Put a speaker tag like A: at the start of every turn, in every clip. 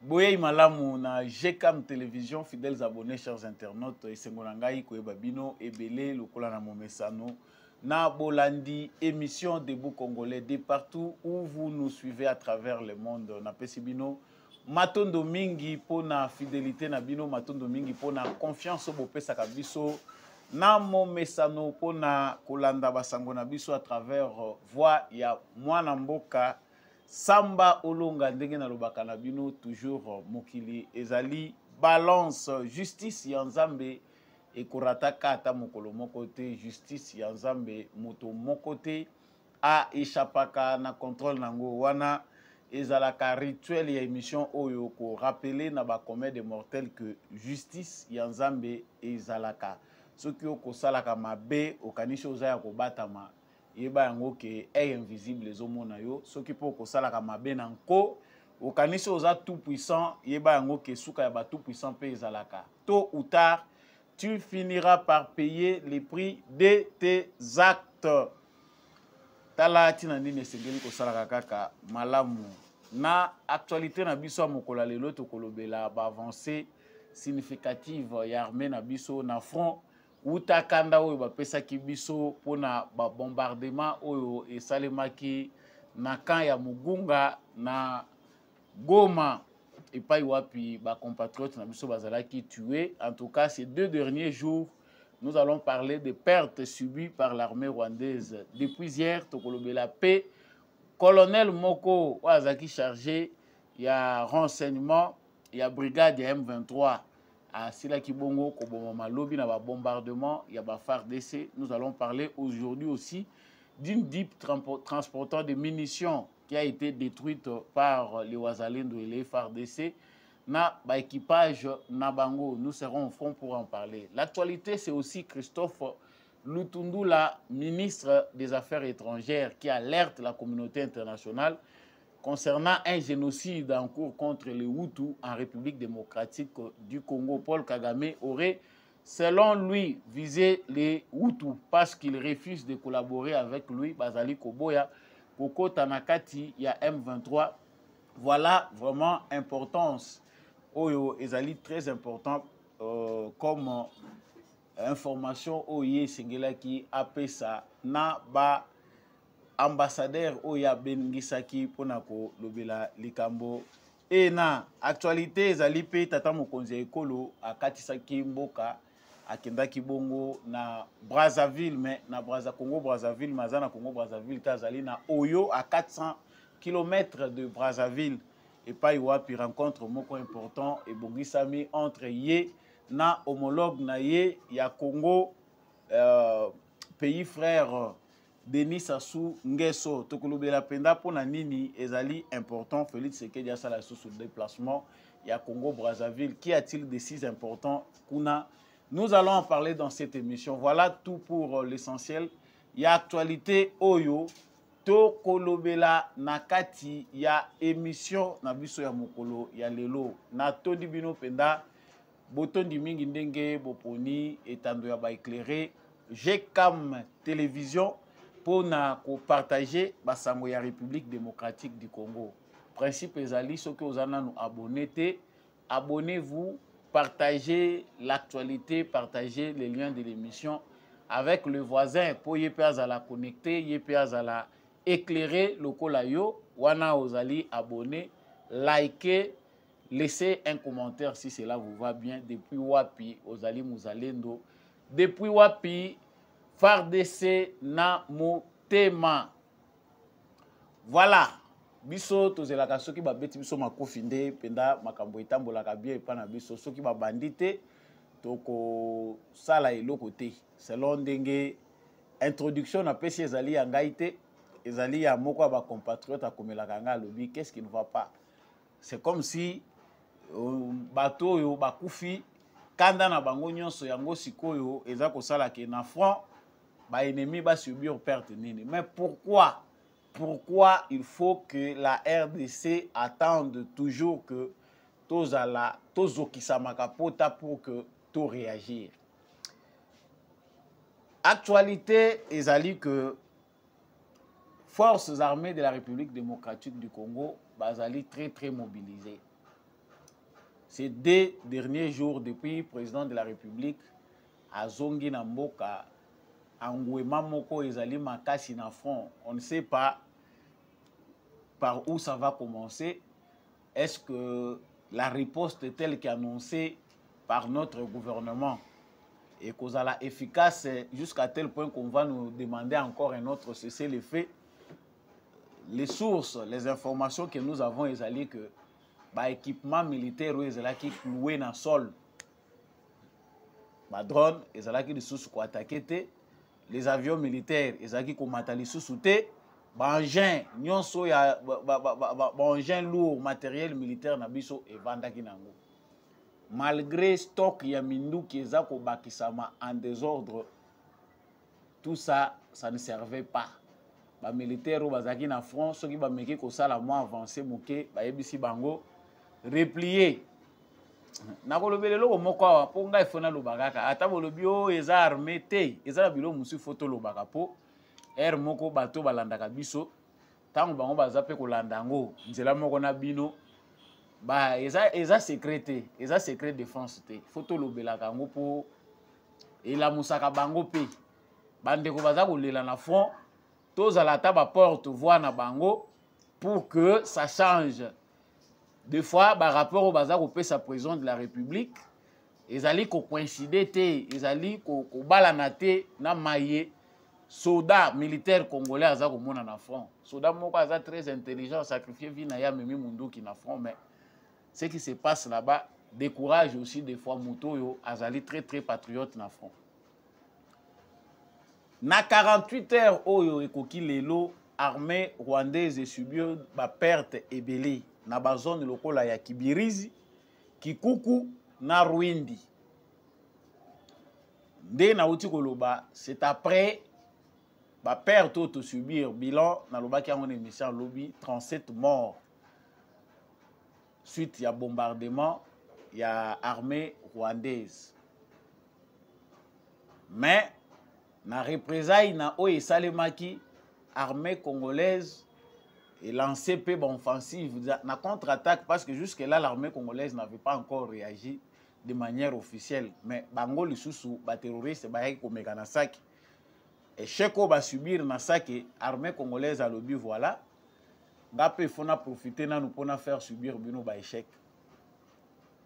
A: Boye malamu na GCAM Télévision, fidèles abonnés, chers internautes, et Sengonangai, Koebabino, Ebele, Lokola na Momesano, na Bolandi, émission Debout Congolais, de partout où vous nous suivez à travers le monde. Na Pesibino, Matondo Mingi pour na fidélité, na Bino, Matondo Mingi pour na confiance au Bopé Sakabiso, na Momesano pour na Kolanda Basango na Biso à travers voix, ya Mwana Mboka. Samba Olonga ndenge na lobaka na bino toujours mokili ezali balance justice ya Nzambe ekorataka ata mokolo moko te justice ya Nzambe moto moko te a échapaka na contrôle nango wana ezalaka rituel ya émission oyo ko rappeler na ba comède mortel que justice ya Nzambe ezalaka soki okosalaka mabe okanisha ozaya kobatama yeba yango ke est invisible les homona yo soki po ko sala ka mabe na nko okanisi oza tout puissant yeba yango ke suka ya ba tout puissant pe ezalaka tôt ou tard tu finiras par payer les prix de tes actes. Tala tina ndine sengeli ko sala kaka malamu na actualité na biso mokola lelo to kolobela ba avancée significative ya armée na biso na front utakanda oyo bapesaki biso pona ba bombardement oyo esalemaki na camp ya Mugunga na Goma epai wapi ba compatriotes na biso bazalaki tués. En tout cas, ces 2 derniers jours, nous allons parler des pertes subies par l'armée rwandaise. Depuis hier, tokolobela paix, colonel Moko Wazaki chargé, il y a renseignement, il y a brigade, il y a M23. À Sila Kibongo, Kobomama Lobi, na bombardement, il y a FARDC. Nous allons parler aujourd'hui aussi d'une DIP transportant des munitions qui a été détruite par les Wazalendo et les FARDC. Na ba équipage Nabango, nous serons au front pour en parler. L'actualité, c'est aussi Christophe Lutundula, ministre des Affaires étrangères, qui alerte la communauté internationale concernant un génocide en cours contre les Hutus en République démocratique du Congo. Paul Kagame aurait, selon lui, visé les Hutus parce qu'il refuse de collaborer avec lui, Bazali Koboya, Koko Tanakati, il y a M23. Voilà vraiment importance. Oyo ezali très important comme information oye singela ki apesa na ba ambassadeur oya bengisaki pona ko lobela likambo e na actualité ezali pe tata mokonzi ekolo akatisaki mboka akendaki bongo na Brazzaville mais na Congo Brazzaville mazana Congo Brazzaville tazali na Oyo à 400 km de Brazzaville et pas wapi rencontre moko important et bongisami entre ye na homologue na ye ya Congo pays frère Denis Sassou Nguesso tokolobela penda pona nini ezali important Félix Tshisekedi a sala sous déplacement ya Congo Brazzaville qui a-t-il de si important kuna nous allons en parler dans cette émission. Voilà tout pour l'essentiel. Ya actualité oyo tokolobela nakati ya émission na biso ya mokolo ya lelo na tondi bino penda botondi mingi ndenge boponi etando ya ba éclairé GCAM Télévision pour partager basango ya République démocratique du Congo. Principe ezali ceux que vous en nous abonnez, abonnez-vous, partagez l'actualité, partagez les liens de l'émission avec le voisin pour y à la connecter, y à la éclairer le colayo, wana ozali abonné, likez, laissez un commentaire si cela vous va bien depuis wapi ozali muzalendo, depuis wapi FARDC na motema. Voilà. Biso tozelaka soki ba beti biso makofi nde penda makambo etambolaka bien epa na biso soki ba bandite toko sala eloko te. Selon ndenge introduction na pesi ezali ya ngai te ezali ya moko ba compatriote akomelaka nga lobi qu'est-ce qui ne va pas. C'est comme si bato yo bakufi kanda na bango nyonso yango sikoyo eza kosala ke na front ba ennemi ba subir perte nini. Mais pourquoi il faut que la RDC attende toujours que tozokisa makapota pour que tout réagir. Actualité ezali que forces armées de la République démocratique du Congo bazali très mobilisées. ces 2 derniers jours depuis le président de la République a zongi na mboka angouema moko ezali makasi na front. On ne sait pas par où ça va commencer. Est-ce que la riposte telle qu'annoncée par notre gouvernement et qu'on la efficace jusqu'à tel point qu'on va nous demander encore un autre cessez-le-feu? Les sources, les informations que nous avons, ezali que l'équipement militaire ezalaki cloué dans le sol. Les drones ezalaki lisusu ko attaquer, les avions militaires ezalaki ko mata lisusu te, engin nyonso ya engin lourd matériel militaire na biso evandaki nango. Malgré stock ya minduki eza ko bakisama en désordre, tout ça, ça ne servait pas. Les militaires bazaki na front, ceux qui ba meki ko sala moins avancé moké, ba yebisi bango replier. Nakolobele loko moko awa po ngai fona lobakaka ata bolobi o eza armée te eza bilo musu photo lobaka po er moko bato balandaka biso tango bango baza pe kolanda ngo nzela moko na bino ba eza secret défense te photo lobelaka ngo po elamusaka bango pe bandeko baza kolela na front tozala ta ba porte voix na bango pour que ça change. Des fois, par rapport au bazar au sa président de la République, ils allaient coïncider, ils allaient balanate na maillé soldats militaires congolais à Zago mon en front. Soldats moko aza très intelligent, sacrifié vie na ya memi mundu qui na front, mais ce qui se passe là-bas décourage aussi des fois Mutoyo azali très patriote na front. Na 48 heures oyo ekoki lelo armée rwandaise et subir ba perte ebele na ba zone lokola ya Kibirizi, Kikuku na Rwindi. Nde na uti koloba, c'est après ba perte auto subir bilan na loba ki en émission lobby 37 morts suite ya bombardement ya armée rwandaise. Mais na représailles na oye salemaki armée congolaise et lancé peu offensive na contre-attaque parce que jusque-là l'armée congolaise n'avait pas encore réagi de manière officielle. Mais bango lisusu ba terroriste ba yaki komeka na Sake et cheko ba subir na Sake armée congolaise a lobby voilà ngape fona profiter na nous pour faire subir bino ba échec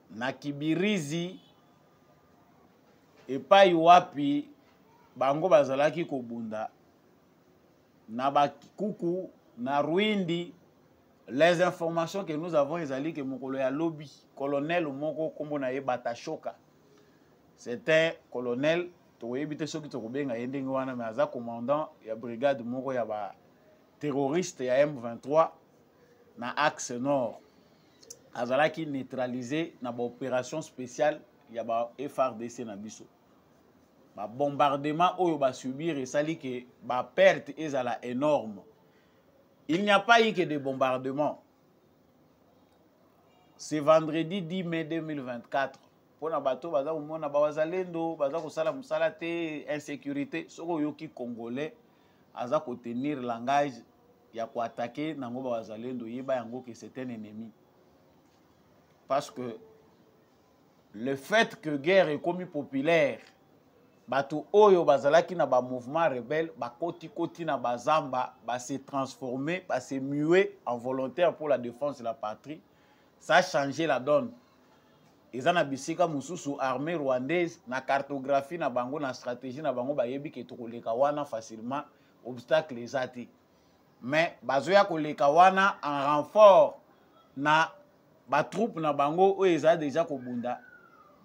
A: na Kibirizi et pas wapi bango bazalaki kobunda na ba Kikuku na Rwindi. Les informations que nous avons ezali que mokolo ya lobby colonel moko kombo na ye Batashoka, c'est un colonel to yebite soki to kobenga yendenge wana mais aza commandant ya brigade moko ya ba terroriste ya M23 na axe nord, azalaki neutralisé na ba opération spéciale ya ba FRDC na biso. Ba bombardement oyo ba subir esali que ba perte ezala énorme. Il n'y a pas eu que des bombardements. C'est vendredi 10 mai 2024. Pour na bateau, baza umona bawazalendo, baza kosala musala te, insécurité. Soko yoki congolais, aza ko tenir langage ya ko attaquer nango bawazalendo yeba yango que c'est un ennemi. Parce que le fait que guerre est commis populaire, bato oyo bazalaki na ba mouvement rebelle ba koti na bazamba ba se transformer ba se muer en volontaire pour la défense de la patrie, ça a changé la donne. Ezana bisika mususu armée rwandaise na cartographie na bango na stratégie na bango ba yebi ke tokoleka wana facilement obstacle ezati. Mais bazoya koleka wana en renfort na ba troupe na bango oyo eza déjà kobunda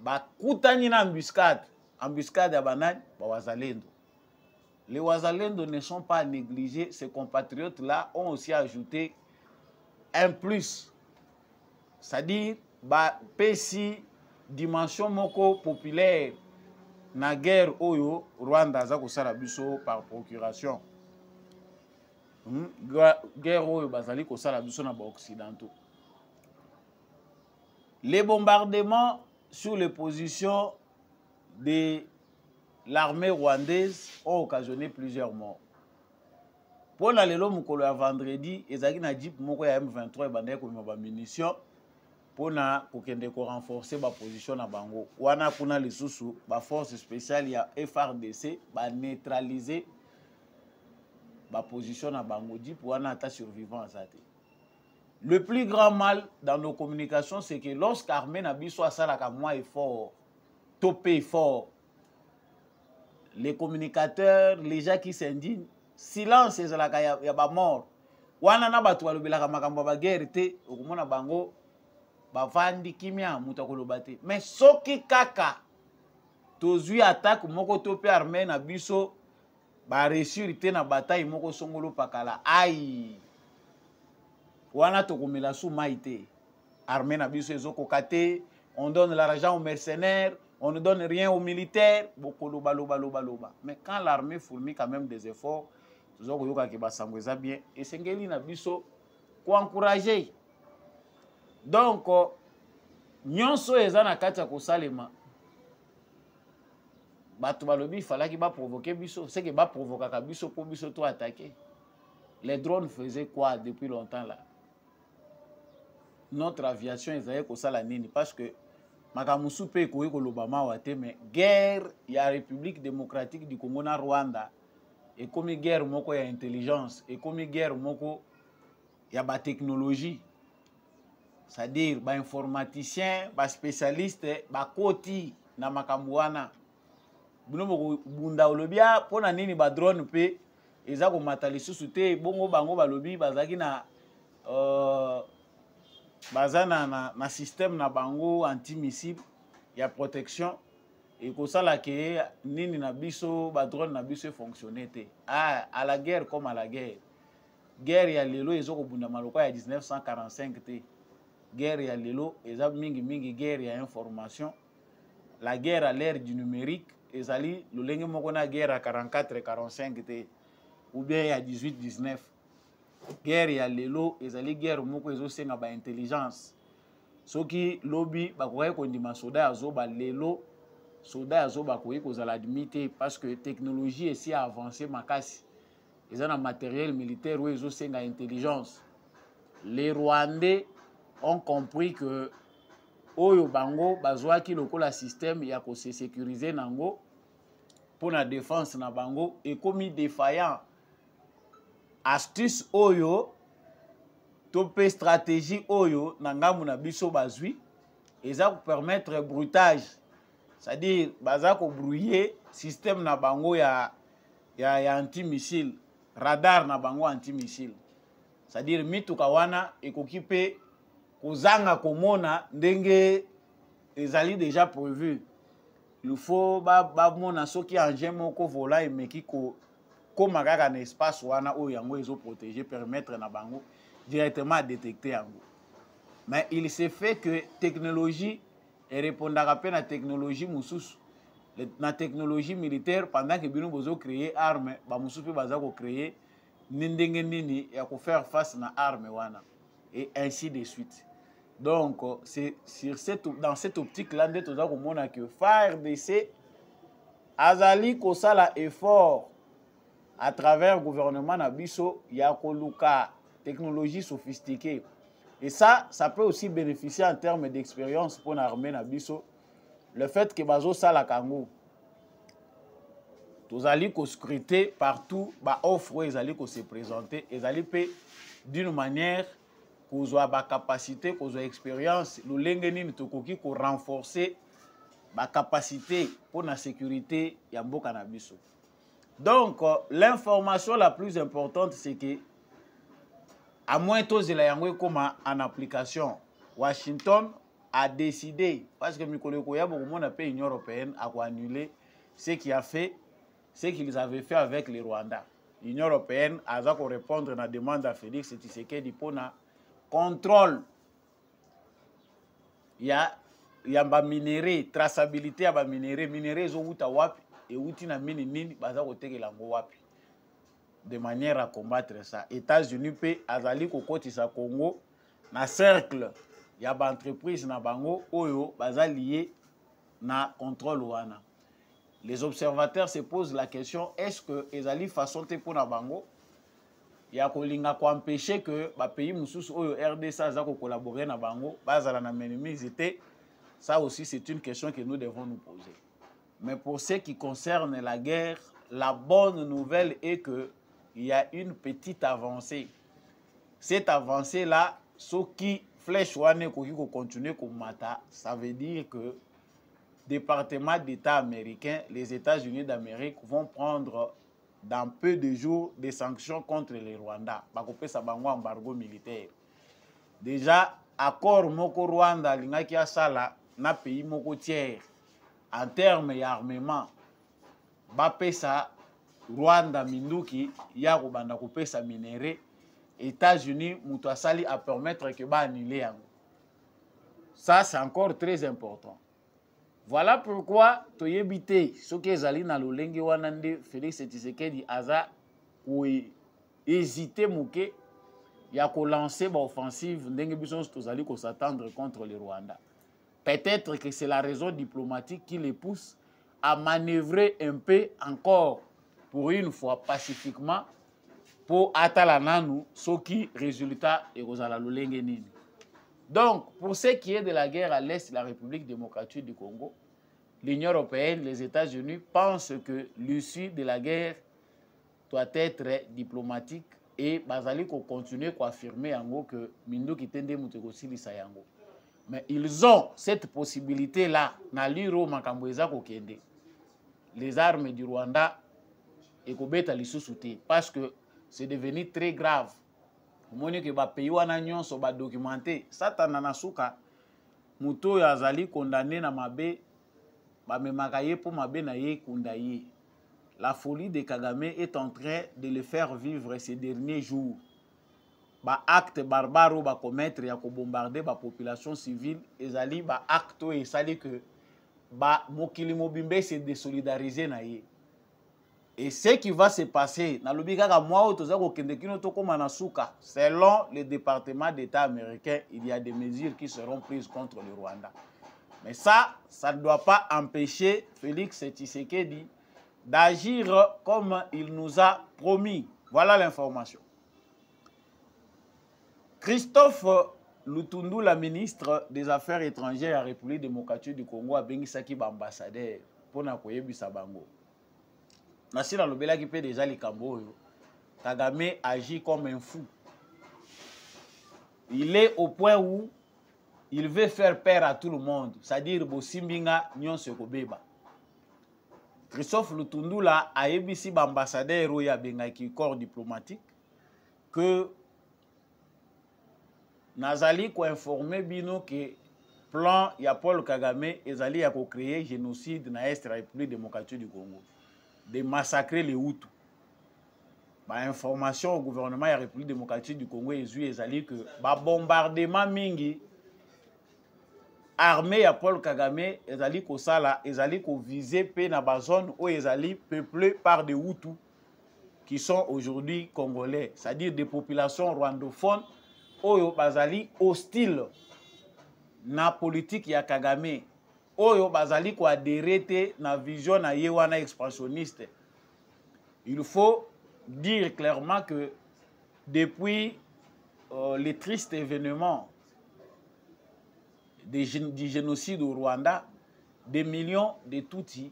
A: ba kutani na embuscade à banane, wazalendo. Les wazalendo ne sont pas négligés. Ces compatriotes-là ont aussi ajouté un plus. C'est-à-dire, PSI, dimension moko populaire, na guerre oyo, Rwanda za kosala biso par procuration. Guerre oyo bazali kosala biso na ba occidentaux. Les bombardements sur les positions de l'armée rwandaise ont occasionné plusieurs morts. Pour la lelo mukolo ya vendredi, ezaki na jeep moko ya M23 bandai ko ba munitions pona kokende ko renforcer ba position na bango wana kuna lisusu ba force spéciale ya FRDC ba neutraliser ba position na bango dit wana ata survivant azate. Le plus grand mal dans nos communications c'est que lorsqu'armée na biso asalaka moins effort topé fort, les communicateurs, les gens qui s'indignent, silence ezalaka ya ba mort wana na bato balobelaka makambo ba guerre te okomona bango bavandi kimia muta koloba te. Mais soki kaka tozwi attaque moko to pe armée na biso ba réussir te na bataille moko songolo pakala ai wana tokomela sous maïté armée na biso ezokoka te, on donne l'argent aux mercenaires, on ne donne rien aux militaires, bokoloba loba loba loba. Mais quand l'armée fournit quand même des efforts, tozokoyoka ke basango eza bien esengeli na biso ko encourager. Donc, nyonso eza na kati ya kosalema. Bato balobi falaki ba provoquer biso, c'est que ba provokaka biso pour biso to attaquer. Les drones faisaient quoi depuis longtemps là? Notre aviation ezali kosala nini parce que makamusu pe koyi koloba mawa te mais guerre ya République démocratique du Congo na Rwanda et comme guerre moko ya intelligence et comme guerre moko ya ba technologie. C'est-à-dire ba informaticien, ba spécialiste, ba koti na makambo wana. Bino moko bunda olobia pona nini ba drone pe eza ko mata lisusu te bongo bango balobi bazaki na bazana na système na bango anti-missile ya protection et ko sala ke nini na biso ba drone na biso fonctionner te. Ah, à la guerre comme à la guerre. Guerre ya lelo ezoko bunda maloko ya 1945 te. Guerre ya lelo eza mingi guerre ya information. La guerre à l'ère du numérique ezali lolenge moko na guerre à 44-45 te ou bien ya 18-19. Guerre ya lelo ezali guerre moko ezosenga ba intelligence. Soki lobby bakoki kondima soda azoba lelo soda azoba koyi kozala admité parce que technologie esi a avancé makasi. Eza na matériel militaire ou ezosenga intelligence. Les Rwandais ont compris que oyo bango bazwaki lokola système ya ko se sécuriser nango pour la défense na bango et comme défaillant astuce oyo topé stratégie oyo nangamu na biso bazwi eza ko permettre broutage, c'est-à-dire baza ko brouiller système na bango ya anti-missile, radar na bango anti-missile, c'est-à-dire mituka wana ekoki pe kozanga komona ndenge ezali déjà prévu. Il faut ba mona soki engin moko volant emeki ko koma kaka na espace wana oyo yango ezo protéger permettre na bango directement détecter yango. Mais il se fait que technologie et répondaka pe na technologie mususu na technologie militaire pendant que bino bozo créer arme ba mususu pe baza ko créer ndenge nini ya ko faire face na arme wana et ainsi de suite. Donc, c'est dans cette optique-là, nous avons que FARDC azali kosala effort à travers le gouvernement Nabiso, il y a technologie sophistiquée. Et ça peut aussi bénéficier en termes d'expérience pour l'armée Nabiso. Le fait que Bazo Sala Kango, tous allez scruter partout, bah offre, ils allez se présenter, ils allez d'une manière qu'on a la capacité, qu'on a l'expérience, nous avons renforcer la capacité pour la sécurité de Mboka-Nabiso. Donc, l'information la plus importante, c'est que, à moins de la yango comme en application, Washington a décidé, parce que l'Union européenne a annulé ce qu'ils avaient fait avec les Rwandais. L'Union européenne a répondu à la demande à Félix Tshisekedi pour le contrôle. Il y a ba minéré, traçabilité à ba minéré, minéré zo uta wapi et uti na mini nini baza koteke lango wapi. De manière à combattre ça. États-Unis pe azali kokotisa Congo na cercle ya ba entreprise na bango oyo baza lié na contrôle wana. Les observateurs se posent la question, est-ce que ezali façon te pour na bango ya kolinga ko empêcher que ba pays mususu oyo RDC aza ko collaborer na bango bazala na minimité. Ça aussi c'est une question que nous devons nous poser. Mais pour ce qui concerne la guerre, la bonne nouvelle est que il y a une petite avancée. Cette avancée là, ce qui flèche wane ko continuer comme mata, ça veut dire que département d'État américain, les États-Unis d'Amérique vont prendre dans peu de jours des sanctions contre les Rwandais. Bakopé sa bango embargo militaire. Déjà, accord moko Rwanda lingaki asala na pays moko tiers en termes d'armement. Bapesa Rwanda minduki ya kobanda kopesa minéré. États-Unis mutu asali à permettre que ba annuler yango. Ça c'est encore très important. Voilà pourquoi toyebite soki ezali na lolenge wana nde Félix Tshisekedi aza ko hésiter muke ya ko lancer ba offensive ndenge biso tozali ko s'attendre contre le Rwanda. Peut-être que c'est la raison diplomatique qui les pousse à manœuvrer un peu encore pour une fois pacifiquement pour atala nanu soki résultat ekozala lolenge nini. Donc, pour ce qui est de la guerre à l'est de la République démocratique du Congo, l'Union européenne, les États-Unis pensent que l'issue de la guerre doit être diplomatique et bazali ko continuer à affirmer yango que mindu kitende mutekosi lisa yango. Mais ils ont cette possibilité-là na liro makambo eza kokende. Les armes du Rwanda et kobeta lisusu te parce que c'est devenu très grave. Moni que ba pays wana nyonso ba documenté satana na suka muto yazali condamné na mabe ba memaka ye po mabe na ye kunda ye. La folie de Kagame est en train de le faire vivre ces derniers jours. Ba acte barbare ba commettre ya ko bombarder ba population civile ezali ba acte et sali que ba mokili mobimbe se désolidariser na ye. Et ce qui va se passer, selon le département d'État américain, il y a des mesures qui seront prises contre le Rwanda. Mais ça ne doit pas empêcher Félix Tshisekedi d'agir comme il nous a promis. Voilà l'information. Christophe Lutundu, la ministre des Affaires étrangères à la République démocratique du Congo, a bengisaki ambassadeur pour nakoyebisa bango. Nasila lobela qui peut déjà les Camboyo. Kagame agit comme un fou. Il est au point où il veut faire peur à tout le monde. C'est-à-dire, Bosimbinga Nyon Sekobeba. Christophe Lutundu là a ébissi ambassadeur Roya Bengaki corps diplomatique que Nazali ko informé bino que plan ya Paul Kagame ezali a ko créer génocide na Est la République démocratique du Congo. De massacrer les Hutus. Bah, information au gouvernement de la République démocratique du Congo et ezali que bah, bombardement mingi armée à Paul Kagame ezali ko sala ezali ko viser pe na ba zone où ezali peuplé par des Hutus qui sont aujourd'hui congolais, c'est-à-dire des populations rwandophones oyo bazali hostile na politique ya Kagame. Oyo bazali ko adhérer na vision na yewana expansionniste. Il faut dire clairement que depuis les tristes événements du génocide au Rwanda, des millions de Tutsis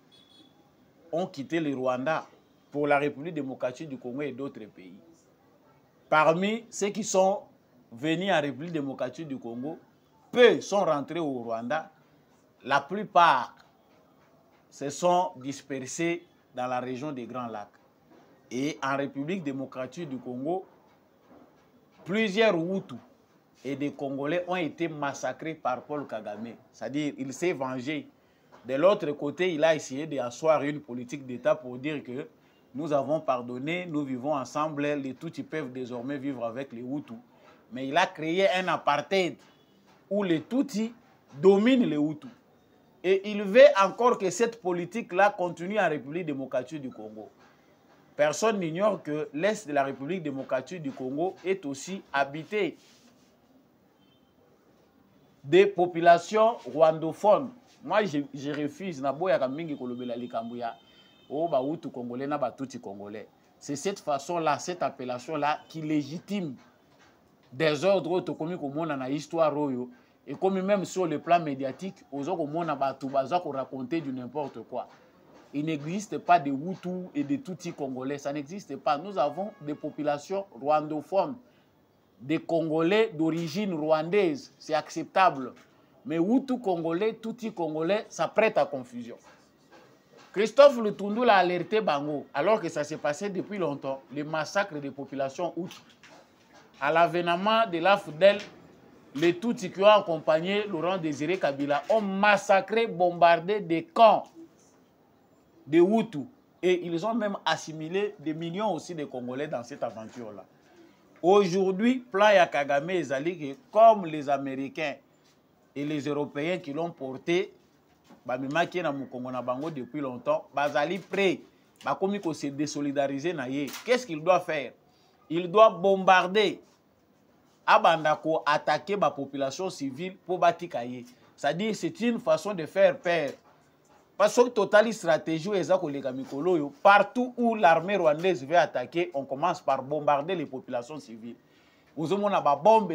A: ont quitté le Rwanda pour la République démocratique du Congo et d'autres pays. Parmi ceux qui sont venus à la République démocratique du Congo, peu sont rentrés au Rwanda. La plupart se sont dispersés dans la région des Grands Lacs. Et en République démocratique du Congo, plusieurs Hutus et des Congolais ont été massacrés par Paul Kagame. C'est-à-dire qu'il s'est vengé. De l'autre côté, il a essayé d'asseoir une politique d'État pour dire que nous avons pardonné, nous vivons ensemble, les Tutsis peuvent désormais vivre avec les Hutus. Mais il a créé un apartheid où les Tutsis dominent les Hutus. Et il veut encore que cette politique-là continue en République démocratique du Congo. Personne n'ignore que l'Est de la République démocratique du Congo est aussi habité des populations rwandophones. Moi, je refuse. Na boya kamingi kolobela likambuya. O ba Hutu congolais na ba Tutsi congolais. c'est cette façon-là, cette appellation-là qui légitime des ordres autres comme on a une histoire. Et comme même sur le plan médiatique, aux autres, on a raconter du n'importe quoi. Il n'existe pas de Hutus et de Tutsis congolais. Ça n'existe pas. Nous avons des populations rwandophones, des Congolais d'origine rwandaise. C'est acceptable. Mais Hutus congolais, Tutsis congolais, ça prête à confusion. Christophe Lutundu l'a alerté Bango, alors que ça s'est passé depuis longtemps, le massacre des populations Hutus. À l'avènement de l'AFDEL, les Tutsis qui ont accompagné Laurent Désiré Kabila ont massacré, bombardé des camps de Hutus. Et ils ont même assimilé des millions aussi de Congolais dans cette aventure-là. Aujourd'hui, plan ya Kagame ezali que comme les Américains et les Européens qui l'ont porté, bamemaki na Mukongo na bango depuis longtemps, bazali prêt, bakomi ko se désolidariser na ye. Qu'est-ce qu'il doit faire? Il doit bombarder, abandako attaquer la population civile pour batika ye. C'est-à-dire c'est une façon de faire peur. Parce que totali stratégie partout où l'armée rwandaise veut attaquer, on commence par bombarder les populations civiles. Vous avez des bombes,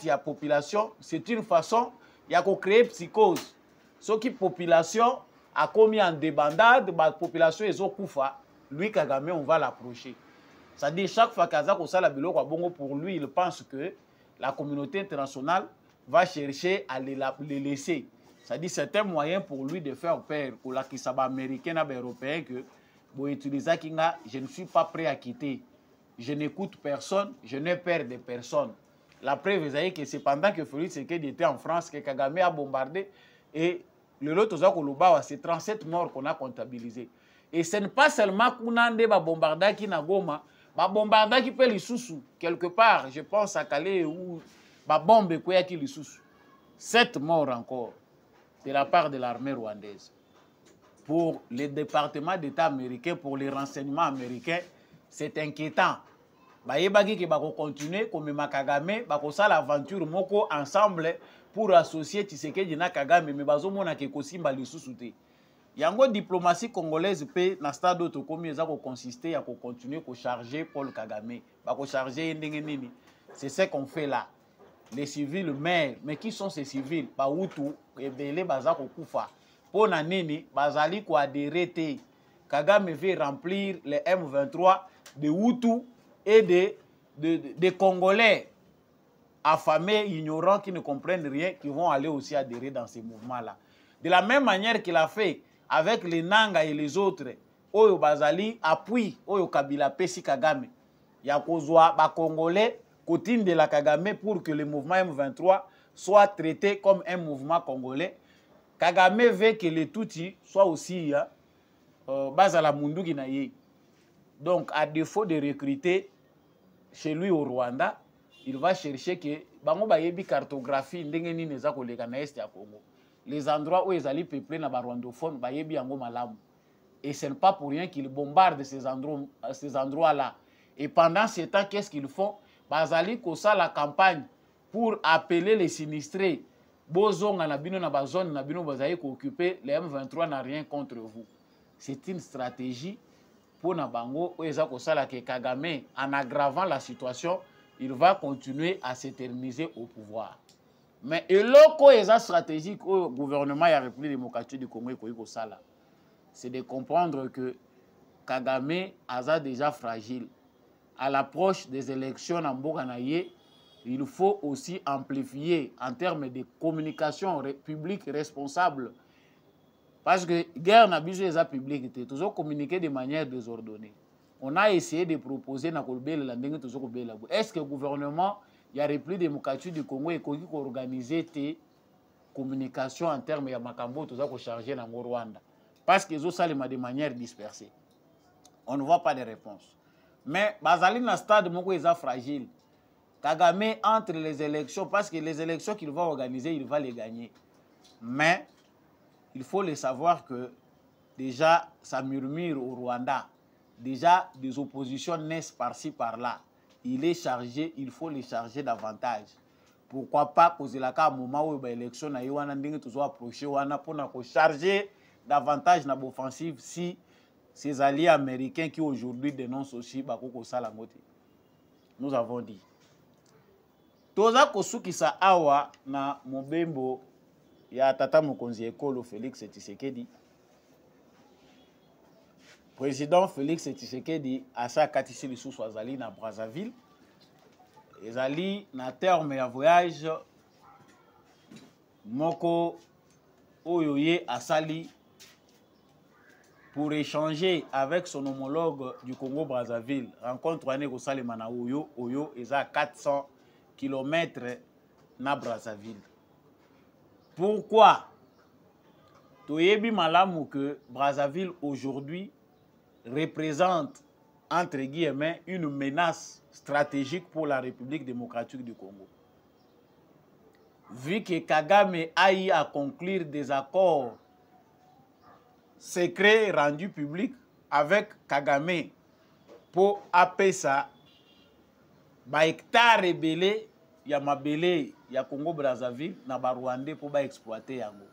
A: la population, c'est une façon de créer psychose. Ce qui population a commis en débandade, la population est au Koufa, lui Kagame, on va l'approcher. C'est-à-dire chaque fois que pour lui, il pense que la communauté internationale va chercher à les laisser. C'est-à-dire c'est un moyen pour lui de faire peur pour la Kisaba américaine et européen que pour utiliser Kinga, je ne suis pas prêt à quitter. Je n'écoute personne, je n'ai peur de personne. La preuve, vous savez que c'est pendant que Félix Tshisekedi était en France que Kagame a bombardé et le lot c'est 37 morts qu'on a comptabilisés. Et ce n'est pas seulement qu'on a bombardé qui na Goma, bombardé qui peut les sous quelque part, je pense à Calais ou bombe qui les sous. 7 morts encore de la part de l'armée rwandaise. Pour les départements d'État américains, pour les renseignements américains, c'est inquiétant. Bayebaki ki bako continuer comme Kagame, bako sa l'aventure moko ensemble pour associer Tshisekedi na Kagame, mais bazo mona ke kosimba lisusu te. Yango diplomatie congolaise pe na stade auto komi eza ko consister ya ko continuer ko charger Paul Kagame, bako charger ndenge nini. C'est ce qu'on fait là. Les civils meurent. Mais qui sont ces civils? Bahutu, Ebele, Bazako Koufa. Pour Nanini, Bazali ko adhéré. Kagame veut remplir les M23 de Hutu et de Congolais affamés, ignorants, qui ne comprennent rien, qui vont aller aussi adhérer dans ces mouvements-là. De la même manière qu'il a fait avec les Nanga et les autres, Oyo Bazali appuie Oyo Kabila Pesi Kagame. Yakozwa ba Congolais Cotine de la Kagame pour que le mouvement M23 soit traité comme un mouvement congolais. Kagame veut que les Tutsis soient aussi Bazala Munduki Naye. Donc, à défaut de recruter chez lui au Rwanda, il va chercher que bango bayebi cartographie ndenge nini eza koleka na est ya Congo. Les endroits où ils allaient peupler na ba rwandophone bayebi yango malamu. Et ce n'est pas pour rien qu'ils bombardent ces endroits-là. Et pendant ce temps, qu'est-ce qu'ils font? Bazali kosa la campagne pour appeler les sinistrés. Bozonga na bino na bazone na bino bazali ko occuper les M23 n'a rien contre vous. C'est une stratégie pour Nabango où eza kosala ke Kagame en aggravant la situation, il va continuer à s'éterniser au pouvoir. Mais eloko eza stratégique au gouvernement ya République démocratique du Congo ko kosala, c'est de comprendre que Kagame a déjà fragile. À l'approche des élections en Boganaye, il faut aussi amplifier en termes de communication publique responsable. Parce que la guerre n'a pas besoin de public, toujours communiquer de manière désordonnée. On a essayé de proposer est-ce que le gouvernement, il y a République démocratique du Congo et qui organiser des communications en termes de Makambo, tout ça qu'on charger dans le Rwanda. Parce qu'ils ont ça de manière dispersée. On ne voit pas de réponse. Mais Bazali na stade moko est fragile. Kagame entre les élections, parce que les élections qu'il va organiser, il va les gagner. Mais il faut le savoir que déjà ça murmure au Rwanda. Déjà des oppositions naissent par-ci par-là. Il est chargé, il faut les charger davantage. Pourquoi pas causer la cas à un moment où l'élection a approché pour charger davantage l'offensive si ses alliés américains qui aujourd'hui dénoncent aussi Bakoko Salamote. Nous avons dit. Toza kosukisa awa na mobembo ya tata mokonzi ekolo Félix Tshisekedi. Président Félix Tshisekedi asa katisi lisusu azali na Brazzaville. Ezali na terme ya voyage moko oyo ye asali pour échanger avec son homologue du Congo-Brazzaville. Rencontre wane kosalema na oyo eza 400 km na Brazzaville. Pourquoi? Toyebi malamu que Brazzaville aujourd'hui représente entre guillemets une menace stratégique pour la République démocratique du Congo. Vu que Kagame a eu à conclure des accords secrets rendus publics avec Kagame pour apesa ba hectare ebele ya mabele ya Congo Brazzaville na ba Rwandais pour ba exploiter yango.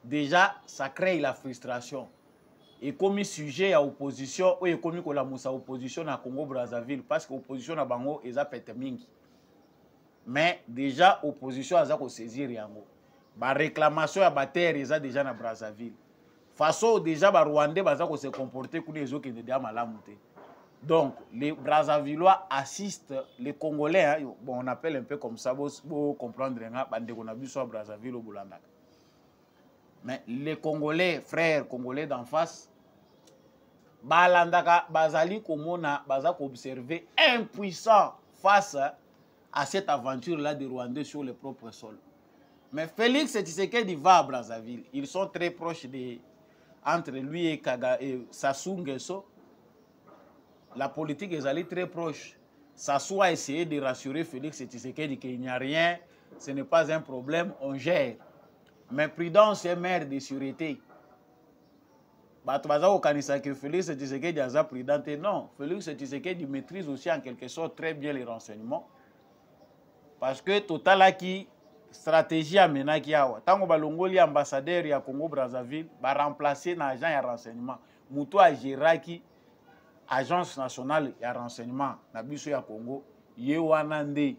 A: Déjà ça crée la frustration. Et comme sujet à opposition ou et comme la musa opposition na Congo Brazzaville parce que opposition na bango eza pete mingi. Mais déjà opposition aza ko saisir yango. Ba réclamation ya ba terre eza déjà na Brazzaville. Façon déjà ba Rwandais baza ko se comporter kuni ezoki de dia malamu te. Donc les Brazzavillois assistent les Congolais hein, bon on appelle un peu comme ça pour comprendre nga bande ko na biso Brazzaville au Bulandaka. Mais les Congolais, frères Congolais d'en face, balandaka bazali komona bazako observer impuissant face à cette aventure-là des Rwandais sur le propre sol. Mais Félix Tshisekedi va à Brazzaville. Ils sont très proches entre lui et Sassou Nguesso. La politique est allée très proche. Sassou a essayé de rassurer Félix Tshisekedi qu'il n'y a rien, ce n'est pas un problème, on gère. Mais prudence est mère de sûreté. Bato kanisa que Félix Tshisekedi a prudent. Non, Félix Tshisekedi maîtrise aussi en quelque sorte très bien les renseignements. Parce que total qui stratégie amena ki awa. Tango balongoli ambassadeur ya Congo Brazzaville ba remplacer na agent ya renseignement. Muto a géraki agence nationale ya renseignement na biso ya Congo ye wana nde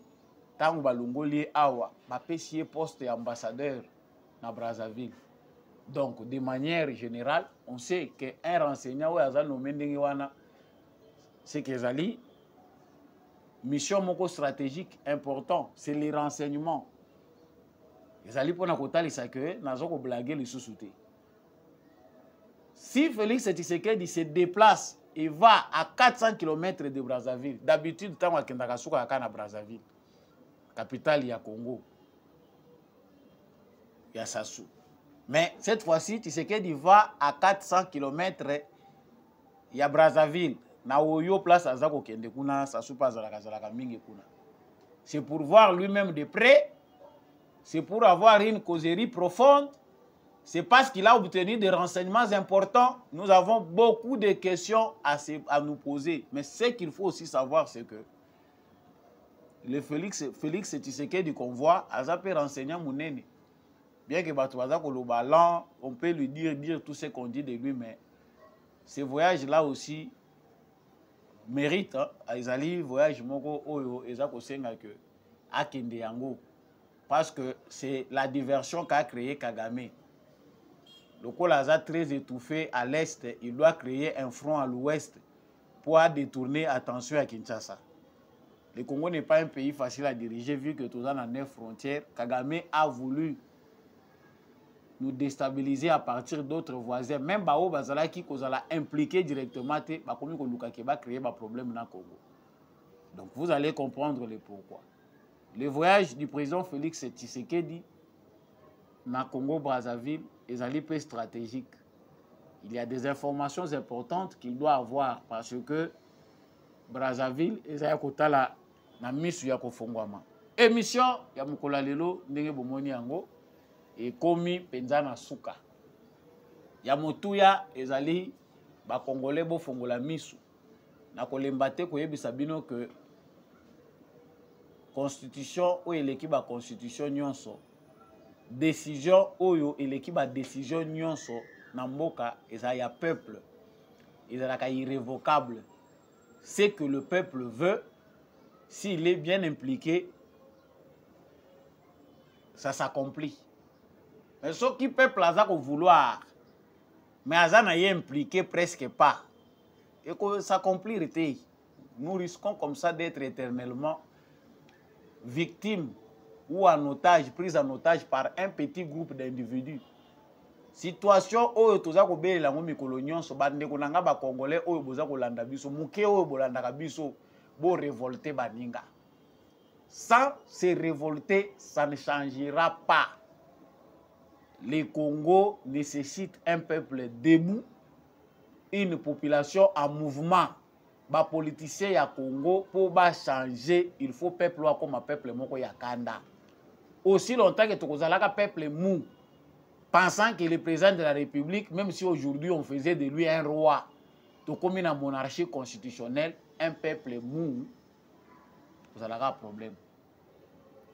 A: tango balongoli awa ba pesi poste ya ambassadeur na Brazzaville. Donc, de manière générale, on sait qu'un renseignant ou un nommé Ndengewana, c'est que Zali, mission moko stratégique important, c'est les renseignements. Zali pour nakotali ça que nazo ko blaguer les sous-soutés. Si Félix Tshisekedi se déplace et va à 400 km de Brazzaville, d'habitude tant que ndaka suka kana Brazzaville, capitale ya Congo. Ya Sassou. Mais cette fois-ci, Tshisekedi va à 400 km ya Brazzaville. Na oyo place azako kende kuna Sassou pa zalaka mingi kuna. C'est pour voir lui-même de près. C'est pour avoir une causerie profonde. C'est parce qu'il a obtenu des renseignements importants. Nous avons beaucoup de questions à nous poser. Mais ce qu'il faut aussi savoir, c'est que le Félix Tshisekedi qu'on voit, azapé renseignant Mounene. Bien que on peut lui dire tout ce qu'on dit de lui, mais ce voyage-là aussi mérite. Ils voyage moko oyo ezako senga que akende yango parce que c'est la diversion qu'a créé Kagame. Le Kolaza très étouffé à l'est, il doit créer un front à l'ouest pour détourner attention à Kinshasa. Le Congo n'est pas un pays facile à diriger vu que tout ça a 9 frontières. Kagame a voulu nous déstabiliser à partir d'autres voisins. Même Bao Bazala qui a impliqué directement, va créer des problèmes dans le Congo. Donc vous allez comprendre le pourquoi. Le voyage du président Félix Tshisekedi dans le Congo-Brazzaville est un peu stratégique. Il y a des informations importantes qu'il doit avoir parce que Brazzaville est un mission ya kofongwama. Émission ya mukola lelo ndenge bomoni yango et komi penzana suka. Ya motuya ezali ba Congolais bo fongola misu. Na kolemba te koyebisa bino que constitution ou eleki ba constitution nyonso. Décision oyo eleki ba décision nyonso na mboka eza ya peuple. il est irrévocable. Ce que le peuple veut, s'il est bien impliqué, ça s'accomplit. Mais ce qui peuple a vouloir, mais Azan est impliqué presque pas. Et que s'accomplir, nous risquons comme ça d'être éternellement victimes ou en otage, prise en otage par un petit groupe d'individus. Situation où tous les Congolais la mikolonion so bande konanga ba Congolais oyo boza kolanda biso muke oyo bolanda biso bo révolter baninga. Sans se révolter, ça ne changera pas. Le Congo nécessite un peuple debout, une population en mouvement. Les politiciens ya Congo pour changer, il faut peuple comme un peuple moko ya kanda. Aussi longtemps que tu as un peuple mou, pensant que le président de la République, même si aujourd'hui on faisait de lui un roi, tu comme une monarchie constitutionnelle, un peuple mou, vous avez un problème.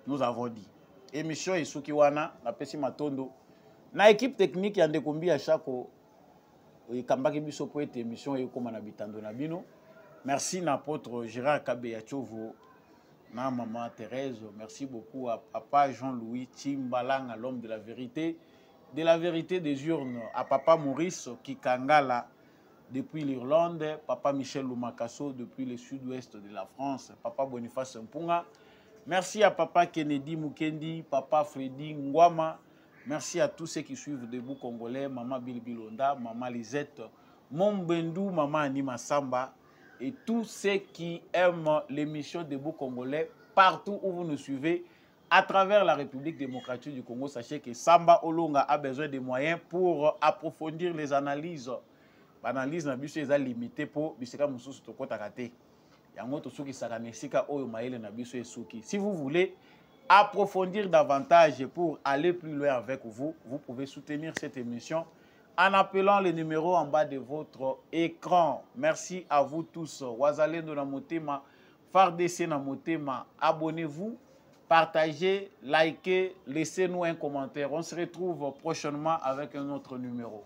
A: Nous avons dit. Émission Isukiwana, la Pessi Matondo. Na équipe technique yande kombi à chaque kambaki biso po ete émission e comme na bitando na bino. Merci n'apôtre Gérard Kabeyachovo, na maman Thérèse, merci beaucoup à papa Jean-Louis Timbalanga, l'homme de la vérité des urnes, à papa Maurice Kikangala depuis l'Irlande, papa Michel Lumakaso depuis le sud-ouest de la France, papa Boniface Mpunga. Merci à papa Kennedy Mukendi, papa Freddy Ngwama. Merci à tous ceux qui suivent Debout Congolais, maman Bilbilonda, maman Lisette, Mombendou, maman Anima Samba et tous ceux qui aiment l'émission Debout Congolais partout où vous nous suivez à travers la République démocratique du Congo. Sachez que Samba Olonga a besoin de moyens pour approfondir les analyses. L'analyse n'a pas limité pour biseka mususu tokota kate. Yango to suki sakanesika oyo maele na biso esuki. Si vous voulez approfondir davantage pour aller plus loin avec vous, vous pouvez soutenir cette émission en appelant le numéro en bas de votre écran. Merci à vous tous. Wazalendo na motema, FARDC na motema. Abonnez-vous, partagez, likez, laissez-nous un commentaire. On se retrouve prochainement avec un autre numéro.